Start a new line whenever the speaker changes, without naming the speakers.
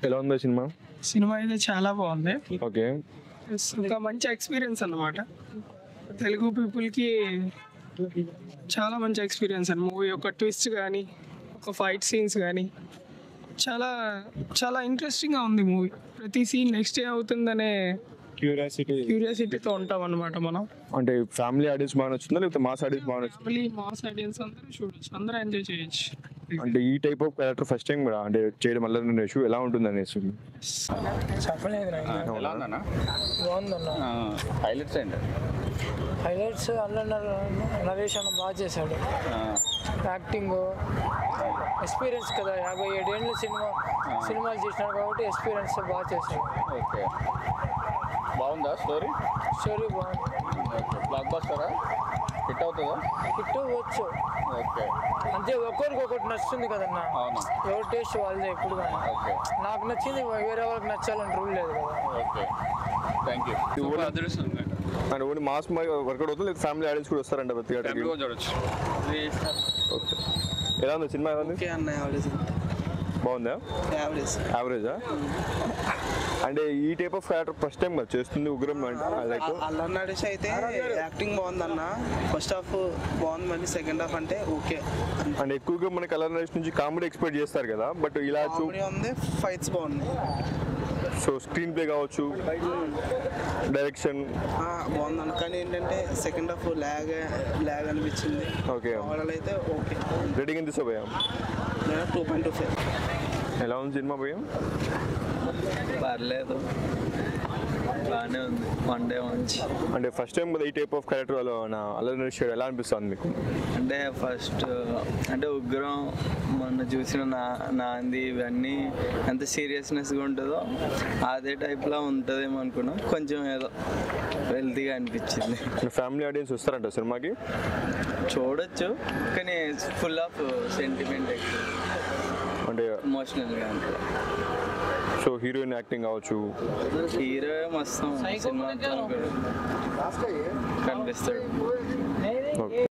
ఎలా ఉంది cinema?
Cinema అయితే చాలా బాగుంది.
ఓకే.
ఇంకా మంచి ఎక్స్పీరియన్స్ అన్నమాట. తెలుగు పీపుల్కి చాలా మంచి ఎక్స్పీరియన్స్ అండి. మూవీ ఒక ట్విస్ట్ కానీ, ఒక ఫైట్ సీన్స్ కానీ చాలా చాలా ఇంట్రెస్టింగ్గా ఉంది మూవీ. ప్రతి సీన్ నెక్స్ట్ ఏ అవుతుందనే క్యూరియాసిటీతో ఉంటాం అనమాట మనం.
అంటే ఫ్యామిలీ ఆడియన్స్ బాగా నచ్చుతుందా లేకపోతే మాస్ ఆడియన్స్ బాగా నచ్చుతుందా?
ఫ్యామిలీ మాస్ ఆడియన్స్ అందరూ చూడొచ్చు, అందరూ ఎంజాయ్ చేయొచ్చు.
అంటే ఈ type of character first time కూడా అంటే చేయడం వల్ల నేను ఎలా ఉంటుంది అనేసి
చెప్పలేదు.
ఎలా ఉందన్నా?
బాగుందన్న.
హైలైట్స్ ఏంటి?
హైలైట్స్ నరేష్ అన్న బాగా చేశాడు. యాక్టింగ్ ఎక్స్పీరియన్స్ కదా, 57 ఏళ్ళు సినిమాలు చేసినాడు కాబట్టి ఎక్స్పీరియన్స్ బాగా చేశాడు.
ఓకే, బాగుందా స్టోరీ?
స్టోరీ బాగుంది.
బ్లాక్ బస్టరా? హిట్ అవుతుందా?
హిట్ అవ్వచ్చు.
ఓకే,
అంతే, ఒక్కొరికి ఒకటి నచ్చుతుంది కదన్నా.
అవును.
ఎవరి టేస్ట్ వాళ్ళదే ఎప్పుడు కానీ.
ఓకే,
నాకు నచ్చింది వేరే వాళ్ళకి నచ్చాలని రూల్ లేదు కదా.
Okay, thank you.
అదృష్టం
అంటే ఓన్లీ మాస్ వర్కౌట్ అవుతుంది లేదా ఫ్యామిలీ ఆడియన్స్ కూడా వస్తారంట థియేటర్కి?
చూడొచ్చు.
ఓకే, ఎలా ఉంది సినిమా? ఎలా ఉంది? బాగుందా? యావరేజా? అంటే ఈ type of character first time చేస్తుంది ఉగ్రం అంటే లైక్
అల్లరి నరేష్ అయితే యాక్టింగ్ బాగుందన్న. ఫస్ట్ హాఫ్ బాగుంది, మళ్ళీ సెకండ్ హాఫ్ అంటే ఓకే.
అంటే ఎక్కువగా మనకి అల్లరి నరేష్ నుంచి కామెడీ ఎక్స్పెక్ట్ చేస్తారు కదా, బట్ ఇలా
కామెడీ ఉంది, ఫైట్స్ బాగున్నాయి.
సో స్క్రీన్ ప్లే కావచ్చు, డైరెక్షన్
బాగుందన్న. కానీ ఏంటంటే సెకండ్ హాఫ్ ల్యాగ్ అనిపించింది.
ఓకే.
ఓవరాల్ అయితే ఓకే.
రేటింగ్ ఎంత ఇస్తావు భయ్యా?
2.25.
ఎలా ఉంది సినిమా భయ్యా?
పర్లేదు, బాగానే ఉంది. వన్ డే మంచి.
అంటే ఫస్ట్ టైం ఈ type of character Allari Naresh ఎలా అనిపిస్తుంది మీకు?
అంటే ఫస్ట్ అంటే ఉగ్రం మొన్న చూసిన నాంది ఇవన్నీ ఎంత సీరియస్నెస్గా ఉంటుందో అదే టైప్లో ఉంటుందేమో అనుకున్నాం. కొంచెం ఏదో వెల్తీగా అనిపించింది.
ఫ్యామిలీ ఆడియన్స్ వస్తారంట సినిమాకి?
చూడొచ్చు, కానీ ఫుల్ ఆఫ్ సెంటిమెంట్ ఎక్కువ,
అంటే
ఎమోషనల్గా ఉంటుంది.
సో హీరోయిన్ యాక్టింగ్ కావచ్చు,
హీరో మొత్తం సినిమా కనిపిస్తాడు.
ఓకే.